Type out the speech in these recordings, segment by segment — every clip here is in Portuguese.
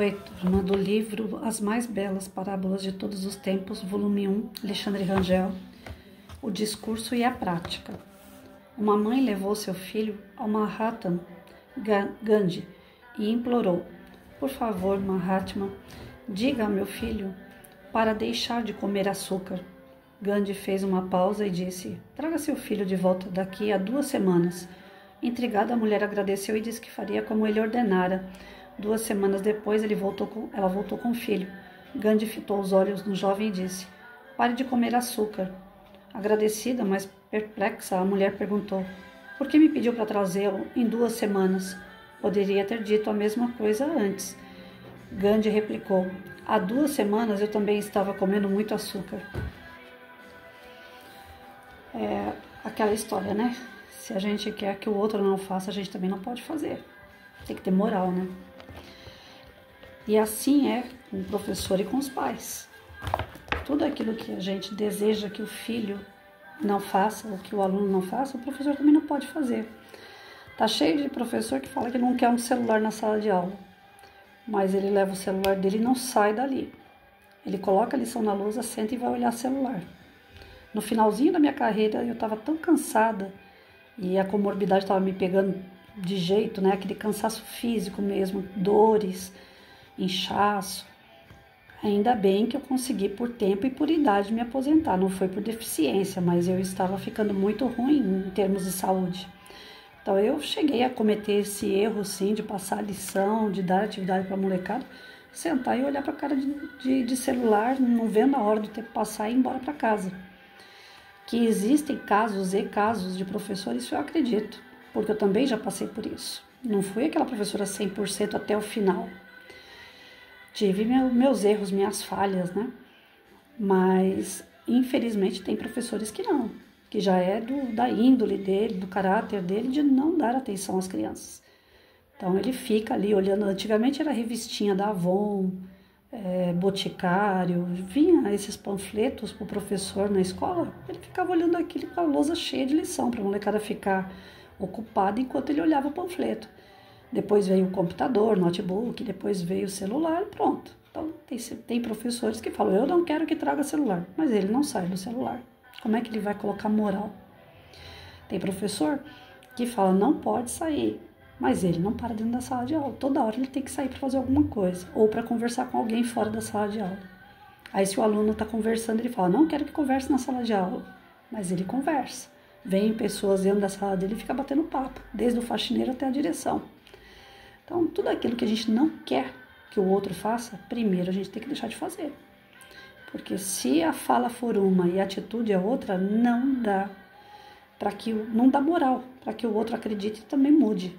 Oi, turma do livro As Mais Belas Parábolas de Todos os Tempos, volume 1, Alexandre Rangel, O Discurso e a Prática. Uma mãe levou seu filho ao Mahatma Gandhi e implorou: por favor, Mahatma, diga ao meu filho para deixar de comer açúcar. Gandhi fez uma pausa e disse: traga seu filho de volta daqui a 2 semanas. Intrigada, a mulher agradeceu e disse que faria como ele ordenara. 2 semanas depois, ela voltou com o filho. Gandhi fitou os olhos no jovem e disse: pare de comer açúcar. Agradecida, mas perplexa, a mulher perguntou: por que me pediu para trazê-lo em 2 semanas? Poderia ter dito a mesma coisa antes. Gandhi replicou: há 2 semanas eu também estava comendo muito açúcar. É aquela história, né? Se a gente quer que o outro não faça, a gente também não pode fazer. Tem que ter moral, né? E assim é com o professor e com os pais. Tudo aquilo que a gente deseja que o filho não faça, ou que o aluno não faça, o professor também não pode fazer. Tá cheio de professor que fala que não quer um celular na sala de aula, mas ele leva o celular dele e não sai dali. Ele coloca a lição na lousa, senta e vai olhar o celular. No finalzinho da minha carreira, eu estava tão cansada e a comorbidade estava me pegando de jeito, né? Aquele cansaço físico mesmo, dores, inchaço. Ainda bem que eu consegui por tempo e por idade me aposentar. Não foi por deficiência, mas eu estava ficando muito ruim em termos de saúde. Então eu cheguei a cometer esse erro, sim, de passar lição, de dar atividade para a molecada, sentar e olhar para a cara de celular, não vendo a hora do tempo passar e ir embora para casa. Que existem casos e casos de professores, eu acredito, porque eu também já passei por isso. Não fui aquela professora 100% até o final. Tive meus erros, minhas falhas, né? Mas, infelizmente, tem professores que não, que já é da índole dele, do caráter dele, de não dar atenção às crianças. Então, ele fica ali olhando. Antigamente era revistinha da Avon, Boticário, vinha esses panfletos para o professor na escola, ele ficava olhando aquilo com a lousa cheia de lição, para a molecada ficar ocupada enquanto ele olhava o panfleto. Depois veio o computador, notebook, depois veio o celular, pronto. Então, tem professores que falam: eu não quero que traga celular, mas ele não sai do celular. Como é que ele vai colocar moral? Tem professor que fala: não pode sair, mas ele não para dentro da sala de aula. Toda hora ele tem que sair para fazer alguma coisa, ou para conversar com alguém fora da sala de aula. Aí se o aluno está conversando, ele fala: não quero que converse na sala de aula, mas ele conversa. Vem pessoas dentro da sala dele e fica batendo papo, desde o faxineiro até a direção. Então, tudo aquilo que a gente não quer que o outro faça, primeiro a gente tem que deixar de fazer. Porque se a fala for uma e a atitude é outra, não dá moral para que o outro acredite e também mude.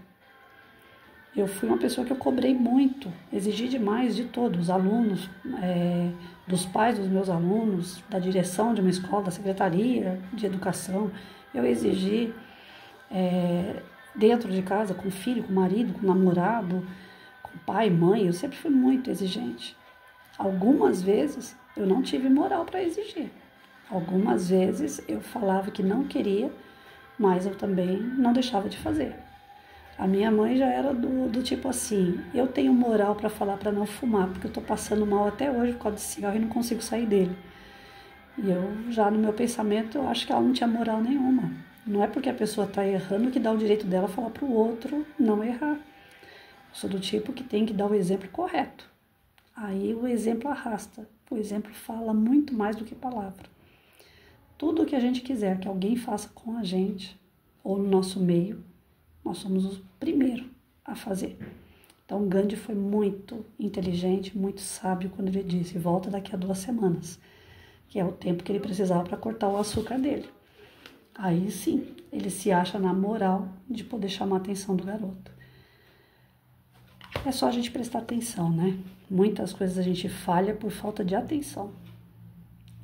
Eu fui uma pessoa que eu cobrei muito, exigi demais de todos, os alunos, dos pais dos meus alunos, da direção de uma escola, da secretaria de educação. Eu exigi dentro de casa, com filho, com marido, com namorado, com pai, mãe. Eu sempre fui muito exigente. Algumas vezes eu não tive moral para exigir. Algumas vezes eu falava que não queria, mas eu também não deixava de fazer. A minha mãe já era do tipo assim: eu tenho moral para falar para não fumar, porque eu tô passando mal até hoje por causa de cigarro e não consigo sair dele. E eu já no meu pensamento, eu acho que ela não tinha moral nenhuma. Não é porque a pessoa está errando que dá o direito dela falar para o outro não errar. Eu sou do tipo que tem que dar o exemplo correto. Aí o exemplo arrasta. O exemplo fala muito mais do que palavra. Tudo o que a gente quiser que alguém faça com a gente, ou no nosso meio, nós somos os primeiros a fazer. Então Gandhi foi muito inteligente, muito sábio quando ele disse: volta daqui a 2 semanas, que é o tempo que ele precisava para cortar o açúcar dele. Aí sim, ele se acha na moral de poder chamar a atenção do garoto. É só a gente prestar atenção, né? Muitas coisas a gente falha por falta de atenção.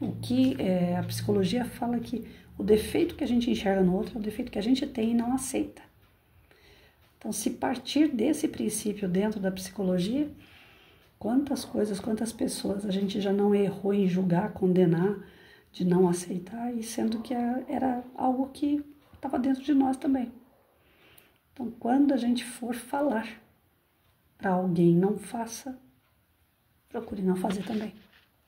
O que a psicologia fala que o defeito que a gente enxerga no outro é o defeito que a gente tem e não aceita. Então, se partir desse princípio dentro da psicologia, quantas pessoas a gente já não errou em julgar, condenar, de não aceitar, e sendo que era algo que estava dentro de nós também. Então, quando a gente for falar para alguém não faça, procure não fazer também.